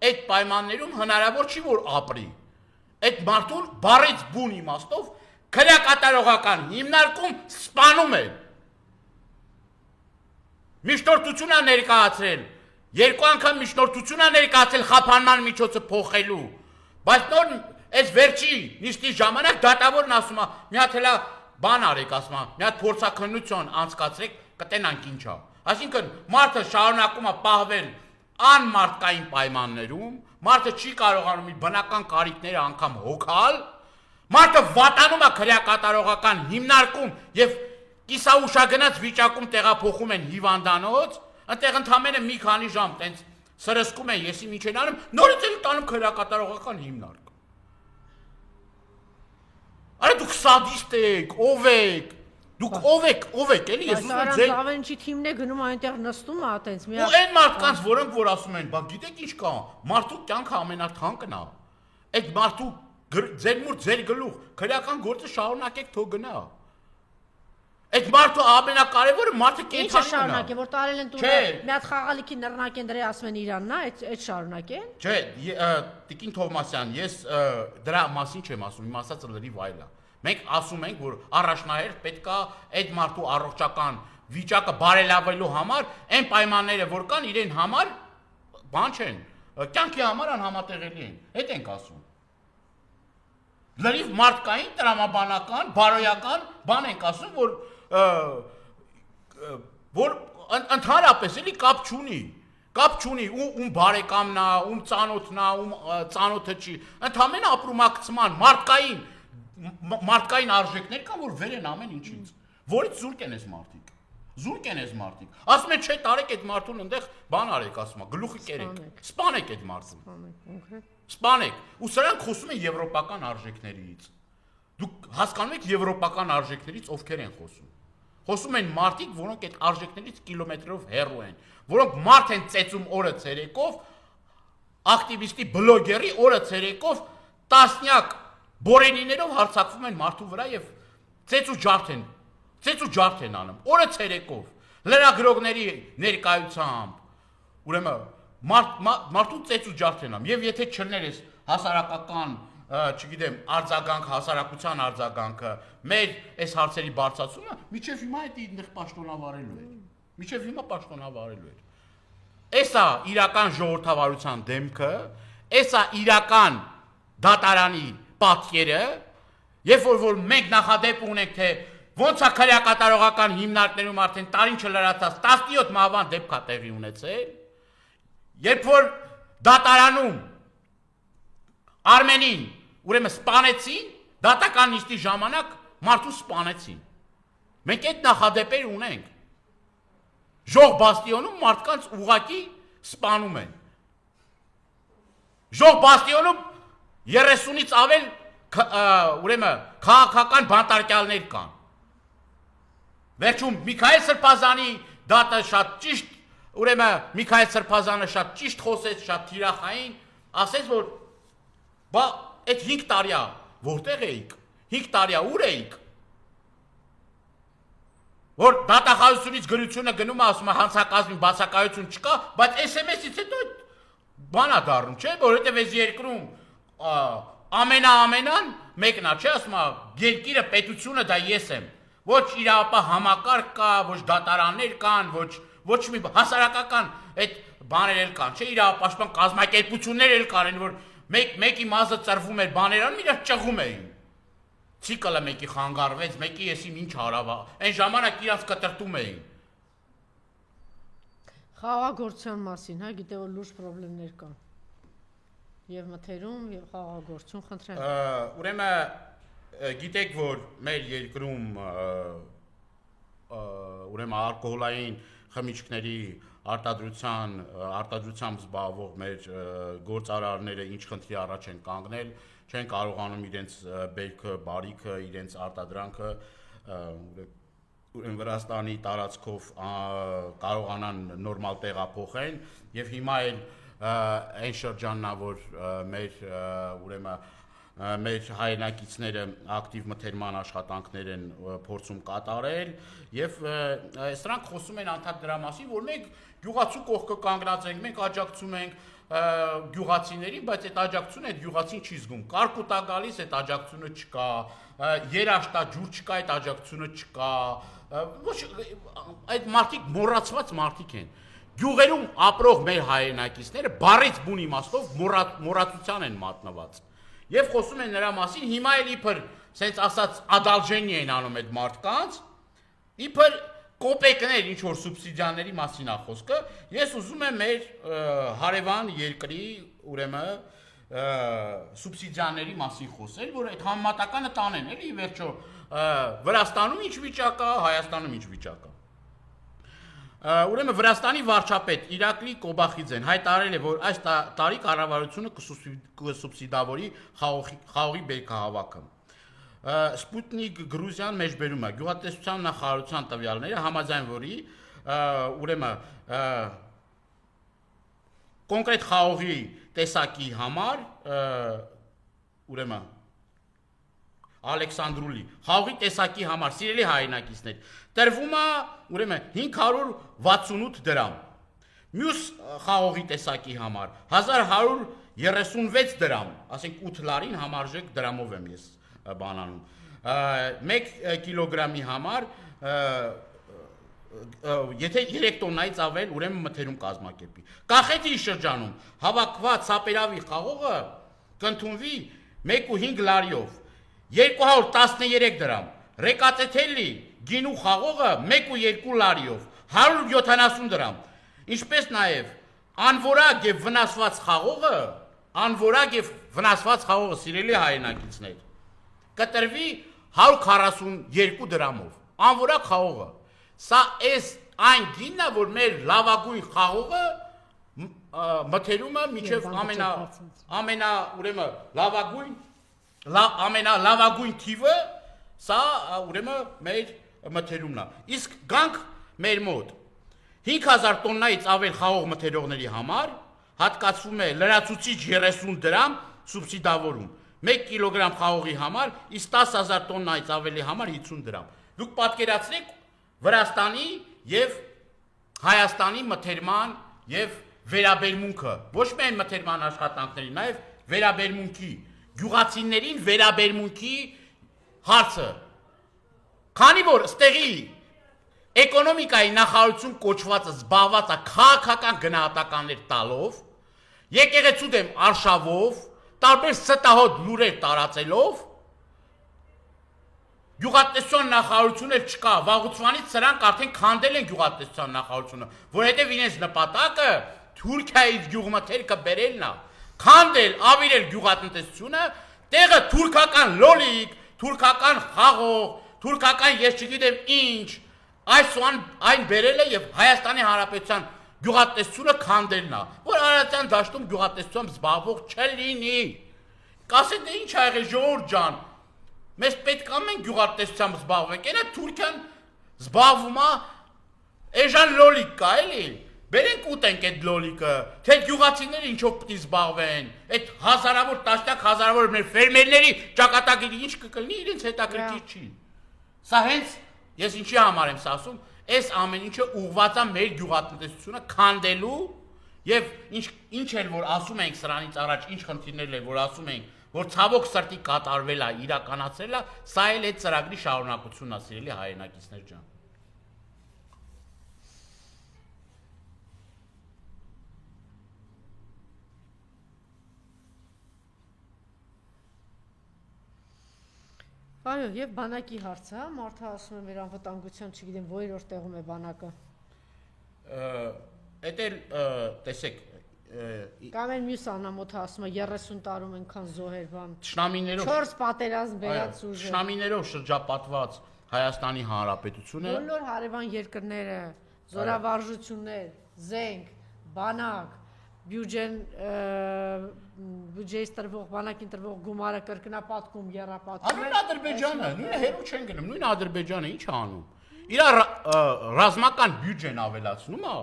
այդ պայմաններում հնարավոր չի որ ապրի։ Այդ մարդուն բառից բուն իմաստով քրեակատարողական հիմնարկում սպանում է։ Միջնորդություն է ներկայացրել, երկու անգամ միջնորդություն է ներկայացրել խափանման միջոցը փոխելու, բայց նոր այս վերջի նիստի ժամանակ դատավորն ասում է, մի հատ հելա բան արեք, ասում է, մի հատ փորձաքննություն անցկացրեք, կտենանք ինչ է։ Այսինքն մարդը շարունակում է պահվել անմարդկային պայմաններում, մարդը չի կարողանում իր բնական կարիքները անգամ հոգալ, մարդը վատանում է քրեակատարողական հիմնարկում եւ կիսաուշագնաց վիճակում տեղափոխում են հիվանդանոց, այնտեղ ընդամենը մի քանի ժամ տենց սրսկում են, եսի ինչ են անում, նորից էլ տանում քրեակատարողական հիմնարկ։ Արա դուք սադիստ եք, ով եք, էլի ես Սարան Զավենչի թիմն է գնում այնտեղ նստում է, այտենց մի ու այն մարդկանց, որոնք որ ասում են, բա գիտեք ինչ կա, մարդու կյանքը ամենաթանկն է։ Այդ մարդու ձեր մուր ձեր գլուխ, քրեական գործը շարունակեք թող գնա։ Այդ մարդու ամենակարևորը մարդը կենթանի Ինչ շարունակեն, որ տարել են տունը, մի հատ խաղալիքի նռնակ են դրել, ասում են Իրանն է, այդ շարունակեն։ Չէ, Տիկին Թովմասյան, ես դրա մասին չեմ ասում, իմ ասածը լրիվ այլ է։ Մենք ասում ենք, որ առաջնահերթ պետք է այդ մարդու առողջական վիճակը բարելավելու համար այն պայմանները, որ կան, իրեն համար բան չեն, կյանքի համար անհամատեղելի են։ Այդ ենք ասում։ Լրիվ մարդկային, տրամաբանական, բարոյական բան ենք ասում, որ ընդհանրապես էլի կապ չունի, ում բարեկամն է, ում ծանոթն է, ում ծանոթը չի, ընդհանրապես ապրումակցման մարդկային արժեքներ կան, որ վեր են ամեն ինչից, որից զուրկ են այս մարդիկ, ասում են չէ տարեք այդ մարդուն ընդեղ բան արեք, ասում է, գլուխի կերեք, սպանեք այդ մարդուն, սպանեք, ու սրանք խոսում են եվրոպական արժեքներից, դուք հասկանում եք եվրոպական արժեքներից ովքեր են խոսում են մարդիկ, որոնք այդ արժեքներից կիլոմետրով հեռու են, որոնք մարդ են ծեծում օրը ցերեկով, ակտիվիստի բլոգերի օրը ցերեկով տասնյակ բորենիներով հարձակվում են մարդու վրա եւ ծեծ ու ջարդ են անում, օրը ցերեկով, լրագրողների ներկայությամբ, ուրեմն մարդու ծեծ ու ջարդ են անում, եւ եթե չլներ ես հասարակական չգիտեմ, արձագանք, հասարակության արձագանքը, մեր այս հարցերի բարձրացումը, միջև հիմա այդ ինձ պաշտոնավարելու էր։ Էսա իրական ժողովրդավարության դեմքը, էսա իրական դատարանի պատկերը, երբ որ մենք նախադեպ ունենք, թե ոնց է քրեակատարողական հիմնարկներում արդեն տարին չլրացած 17 մահվան դեպք է տեղի ունեցել, երբ որ դատարանում Արմենին ուրեմն սպանեցին, դատական նիստի ժամանակ մարդու սպանեցին։ Մենք այդ նախադեպեր ունենք։ Ժող բաստիոնում մարդկանց ուղակի սպանում են։ Ժող բաստիոնում 30-ից ավել ուրեմն քաղաքական բանտարկյալներ կան։ Վերջում Միքայել Սրբազանի դատը շատ ճիշտ, ուրեմն Միքայել Սրբազանը շատ ճիշտ խոսեց, շատ թիրախային, ասեց որ բա այդ 5 տարիա որտեղ էիք, 5 տարիա ուր էիք, որ դատախազությունից գրությունը գնում է, ասում է հանցակազմի բացակայություն չկա, բայց SMS-ից հետո բանա դառնում, չէ, որովհետև այս երկրում ամենան մեկն է, չէ, ասում է, երկիրը պետությունը դա ես եմ։ Ոչ իրավապահ համակարգ կա, ոչ դատարաններ կան, ոչ մի հասարակական այդ բաներ էլ կան, չէ, իրավապաշտպան կազմակերպություններ էլ կան, որ մեկի մազը ծրվում էր բաներան, իրար ճղում էին։ Ցիկլը մեկի խանգարվեց, մեկի եսիմ ինչ արավ, այն ժամանակ իրանց կտրտում էին։ Խաղաղագործության մասին, հա, գիտե որ լուրջ խնդիրներ կան։ Եվ մթերում, եւ խաղաղագործություն խնդրեմ։ Ուրեմն գիտեք, որ մեր երկրում ուրեմն ալկոհոլային խմիչքների արտադրությամբ զբաղվող մեր գործարարները ինչ խնդրի առաջ են կանգնել, չեն կարողանում իրենց բերքը, բարիքը, իրենց արտադրանքը Վրաստանի տարածքով կարողանան նորմալ տեղափոխեն եւ հիմա էլ այն շրջանն է, որ մեր հայրենակիցները ակտիվ մթերման աշխատանքներ են փորձում կատարել եւ սրանք խոսում են անդադ դրա մասին, որ մենք գյուղացու կողքը կանգնած ենք, մենք աջակցում ենք գյուղացիներին, բայց այդ աջակցությունը այդ գյուղացին չի զգում։ Կարկուտ է գալիս, այդ աջակցությունը չկա, երաշտա ջուր չկա, այդ աջակցությունը չկա։ Ոչ այդ մարդիկ մոռացված մարդիկ են։ Գյուղերում ապրող մեր հայրենակիցները բառից բուն իմաստով մոռացության են մատնված։ Եվ խոսում են նրա մասին, հիմա էլ իբր, սենց ասած, ադալժենի են անում այդ մարդկանց, իբր կոպեկներ ինչ որ սուբսիդիաների մասին է խոսքը, ես ուզում եմ մեր հարևան երկրի ուրեմն սուբսիդիաների մասին խոսել, որ այդ համեմատականը տանեն, էլի վերջո Վրաստանում ինչ վիճակ է, Հայաստանում ինչ վիճակ է։ Ուրեմն Վրաստանի վարչապետ Իրակլի Կոբախիձեն հայտարարել է, որ այս տարի կառավարությունը կսուբսիդավորի խաղողի բերքահավաքը։ Սպուտնիկ Գրուզիան մեջբերում է գյուղատնտեսության նախարարության տվյալները, համաձայն որի ուրեմն կոնկրետ խաղողի տեսակի համար ուրեմն Ալեքսանդրուլի խաղողի տեսակի համար սիրելի հայրենակիցներ տրվում է ուրեմն 568 դրամ։ Մյուս խաղողի տեսակի համար 1136 դրամ, ասենք 8 լարին համարժեք դրամով եմ ես բանանում։ 1 կիլոգրամի համար եթե 3 տոննայից ավել ուրեմն մթերում կազմակերպի։ Կախեթի շրջանում հավաքված սապերավի խաղողը կընդունվի 1.5 լարիով 213 դրամ, ռեկացեթելի գինու խաղողը 1.2 լարիով 170 դրամ, ինչպես նաև անվորակ եւ վնասված խաղողը, սիրելի հայրենակիցներ, կտրվի 142 դրամով, անվորակ խաղողը, սա էս այն գինն է, որ մեր լավագույն խաղողը մթերումը միջև ամենալավագույն թիվը սա ուրեմն մեր մթերումն է։ Իսկ գանք մեր մոտ 5000 տոննայից ավել խաղող մթերողների համար հատկացվում է լրացուցիչ 30 դրամ սուբսիդավորում, 1 կիլոգրամ խաղողի համար, իսկ 10000 տոննայից ավելի համար 50 դրամ։ Դուք պատկերացրեք Վրաստանի եւ Հայաստանի մթերման եւ վերաբերմունքը, ոչ միայն մթերման աշխատանքների, նաեւ վերաբերմունքի, գյուղացիներին վերաբերմունքի հարցը։ Քանի որ ստեղի էկոնոմիկայի նախարարություն կոչվածը զբաղված է քաղաքական գնահատականներ տալով, եկեղեցու դեմ արշավով, տարբեր ստահոդ լուրեր տարածելով, գյուղատնտեսության նախարարությունը չկա, վաղուց սրանք արդեն քանդել են գյուղատնտեսության նախարարությունը, որովհետև իրենց նպատակը Թուրքիայից գյուղմթերքը բերելն է, քանդել, ավիրել գյուղատնտեսությունը, տեղը թուրքական լոլիկ, թուրքական խաղող, թուրքական ես չգիտեմ ինչ, այն բերել է եւ Հայաստանի Հանրապետության գյուղատնտեսությունը քանդելն է, որ Արարատյան դաշտում գյուղատնտեսությամբ զբաղվող չլինի։ Կասեք դե ինչ ա եղել ժողովուրդ ջան, մեզ պետք է մենք գյուղատնտեսությամբ զբաղվենք, այնա Թուրքիան զբաղվում է, էժան լոլիկ կա էլի, բերենք ուտենք այդ լոլիկը, թե գյուղացիները ինչով պիտի զբաղվեն, այդ հազարավոր տասնյակ հազարավոր մեր ֆերմերների ճակատագիրը ինչ կկլինի, իրենց հետաքրքիր չի։ Սա հենց ես ինչի համար եմ ասում, այս ամեն ինչը ուղղված է մեր գյուղատնտեսությունը քանդելու Եվ ինչ էլ որ ասում ենք սրանից առաջ, ինչ խնդիրներ էր որ ասում ենք, որ ցավոք սրտի կատարվել է, իրականացել է, սա էլ այդ ծրագրի շարունակությունն է, սիրելի հայրենակիցներ ջան։ Այո, եւ բանակի հարցը, հա, մարդը ասում է մեր անվտանգության, չգիտեմ, որերորդ տեղում է բանակը։ Էդ էլ տեսեք, կամ այն մյուս անամոթը ասում է 30 տարում այնքան զոհեր բան։ Թշնամիներով 4 պատերազմ բերած ուժը։ Թշնամիներով շրջապատված Հայաստանի Հանրապետությունը բոլոր հարևան երկրները, զորավարժություններ, զենք, բանակ, բյուջեից տրվող, բանակին տրվող գումարը կրկնապատկում, եռապատկում։ Նույն Ադրբեջանը, նույնը հերու չեն գնում, նույն Ադրբեջանը ի՞նչ է անում։ Իր ռազմական բյուջեն ավելացնում է։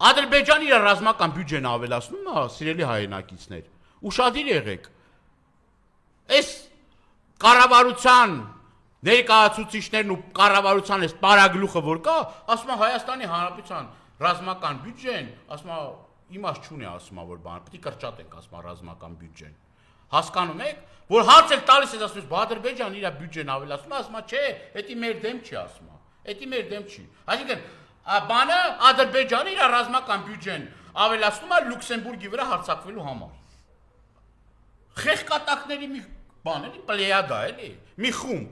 Ադրբեջանը իր ռազմական բյուջեն ավելացնում է, սիրելի հայրենակիցներ։ Ուշադիր եղեք։ Այս կառավարության ներկայացուցիչներն ու կառավարության այս պարագլուխը որ կա, ասում է Հայաստանի Հանրապետության ռազմական բյուջեն, ասում է իմաստ չունի, ասում է որ բան, պետք է կրճատենք, ասում է ռազմական բյուջեն։ Հասկանում եք, որ հարց էլ տալիս ես ասում ես, Ադրբեջանը իր բյուջեն ավելացնում է, ասում է, չէ, դա մեր դեմ չի, ասում է։ Դա մեր դեմ չի։ Այսինքն, բանը Ադրբեջանը իր ռազմական բյուջեն ավելացնում է Լյուքսեմբուրգի վրա հարձակվելու համար։ Խեղկատակների մի բան էլի, պլեյադա էլի, մի խումբ,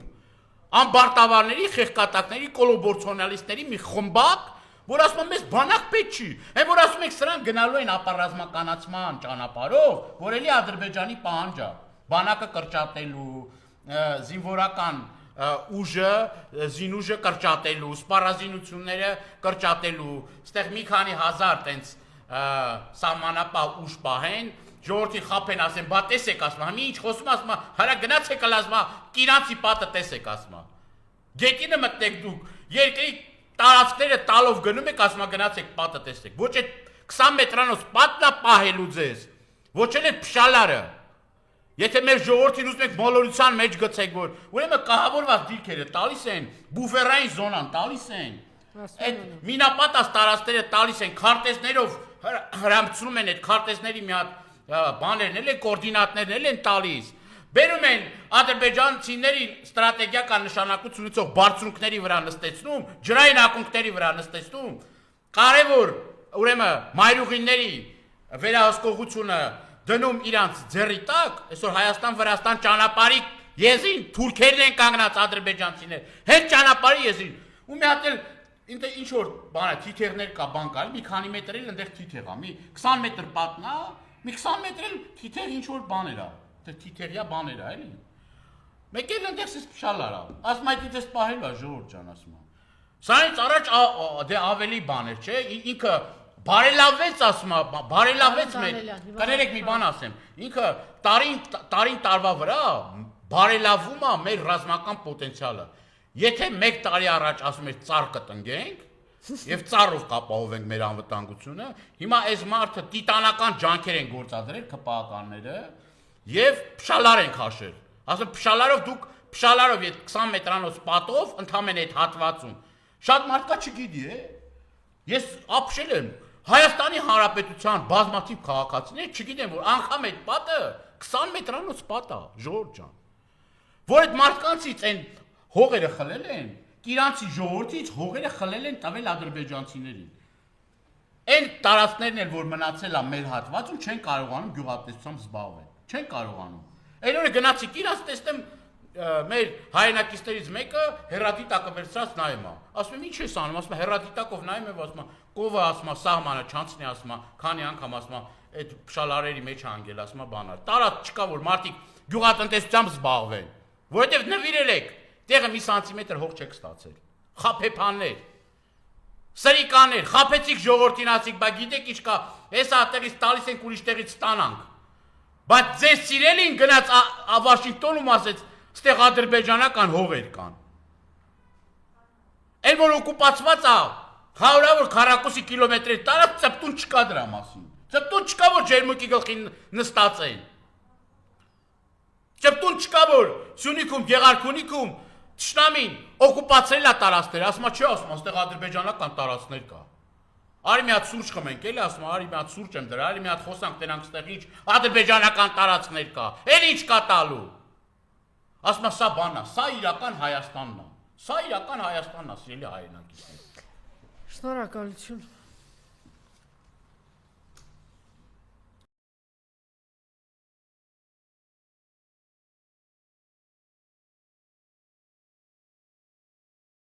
ամբարտավարների, խեղկատակների, կոլոբորցիոնալիստների մի խմբակ, որ ասում են մեզ բանակ պետք չի, այն որ ասում եք սրանք գնալու են ապառազմականացման ճանապարհով, որ էլի Ադրբեջանի պահանջը, բանակը կրճատելու, զինվորական ուժը, զինուժը կրճատելու, սպառազինությունները կրճատելու, ստեղ մի քանի հազար տենց սահմանապահ ուժ պահեն, ժողովրդի խափեն ասեն, բա տեսեք ասում, համի ինչ խոսում ասում, հարա գնացեք ասում, կիրանցի պատը տեսեք ասում։ Գետինը մտնեք դուք, երկրի տարածքները տալով գնում եք, ասում գնացեք պատը տեսեք։ Ոչ այդ 20 մետրանոց պատն է պահելու ձեզ, ոչ էլ այդ փշալարը։ Եթե մեր ժողովրդին ուզում եք մոլորության մեջ գցեք, որ ուրեմն կահավորված դիրքերը տալիս են, բուֆերային զոնան տալիս են, այդ մինապատած տարածքները տալիս են, քարտեզներով հրամցնում են այդ քարտեզների մի հատ բաներն էլ են, կոորդինատներն են տալիս։ Բերում են ադրբեջանցիների ստրատեգիական նշանակություն ունեցող բարձունքների վրա նստեցնում, ջրային ակունքների վրա նստեցնում, կարևոր ուրեմն մայրուղիների վերահսկողությունը դնում իրանց ձեռի տակ, այսօր Հայաստան-Վրաստան ճանապարհի եզին թուրքերն են կանգնած ադրբեջանցիներ, հետ ճանապարհի եզին, ու մի հատ էլ ինչ որ բան է, թիթեղներ կա, բան կա, մի քանի մետր էլ այնտեղ թիթեղ է, մի 20 մետր պատն է, մի 20 մետր էլ թիթեղ ինչ որ բաներ է, թիթեղյա բաներ է, էլի։ Մեկ էլ այնտեղ էս փշալար է, ասում այդ ինձ պահելու է ժողովուրդ ջան, ասում է։ Սրանից առաջ դե ավելի բաներ, չէ, ինքը բարելավեց, ասում է, բարելավեց մեր, կներեք մի բան ասեմ, ինքը տարին տարվա վրա բարելավում է մեր ռազմական պոտենցիալը։ Եթե մեկ տարի առաջ ասում ես ծառ կտնկենք եւ ծառով կապահովենք մեր անվտանգությունը, հիմա այս մարդը տիտանական ջանքեր են գործադրել ԿՊԱ-ականները եւ փշալար են քաշել։ Ասում փշալարով դուք փշալարով այդ 20 մետրանոց պատով ընդամենը այդ հատվածում շատ մարդկա չգիտի է։ Ես ապշել եմ Հայաստանի Հանրապետության բազմաթիվ քաղաքացիներ չգիտեն որ անգամ այդ պատը 20 մետրանոց պատ է, ժողովուրդ ջան։ Որ այդ մարդկանցից այն հողերը խլել են, իրանցի ժողովրդից հողերը խլել են տվել ադրբեջանցիներին։ Այն տարածքներն էլ որ մնացել է մեր հատվածում չեն կարողանում գյուղատնտեսությամբ զբաղվել, չեն կարողանում։ Այն օրը գնացիք իրանց տեսնեմ մեր հայրենակիցներից մեկը հերադիտակը վերցրած նայում է։ Ասում եմ ինչ ես անում, ասում եմ հերադիտակով նայում եմ, ասում եմ կովը ասում եմ սահմանը չանցնի, ասում եմ քանի անգամ ասում եմ այդ փշալարերի մեջ անգել, ասում եմ բանալ։ Տարած չկա որ մարդիկ գյուղատնտեսությամբ զբաղվեն, որովհետև նվիրել եք տեղը մի սանտիմետր հող չեք ստացել։ Խափեփաններ, սրիկաներ, խափեցիք ժողովրդին ասիք, բա գիտեք ինչ կա, հեսա տեղից տալիս ենք ուրիշ տեղից ստանանք։ Բայց ձեզ սիրելին գնաց Վաշինգտոնում ասեց, ստեղ ադրբեջանական հողեր կան։ Այն որ օկուպացված է, հարյուրավոր քառակուսի կիլոմետրեր տարած ծպտուն չկա դրա մասին։ Ծպտուն չկա որ ջերմուկի գլխին նստած են։ Ծպտուն չկա որ Սյունիքում, Գեղարքունիքում Թշնամին օկուպացրել է տարածքները, ասում է չի ասում, այստեղ ադրբեջանական տարածքներ կա։ Արի մի հատ սուրճ խմենք, էլի ասում, արի մի հատ սուրճ եմ դրա, արի մի հատ խոսանք տենանք ստեղ ինչ ադրբեջանական տարածքներ կա, էլ ինչ կա տալու։ Ասում է, սա բանա, սա իրական Հայաստանն է։ Սա իրական Հայաստանն է, սիրելի հայրենակիցներ։ Շնորհակալություն։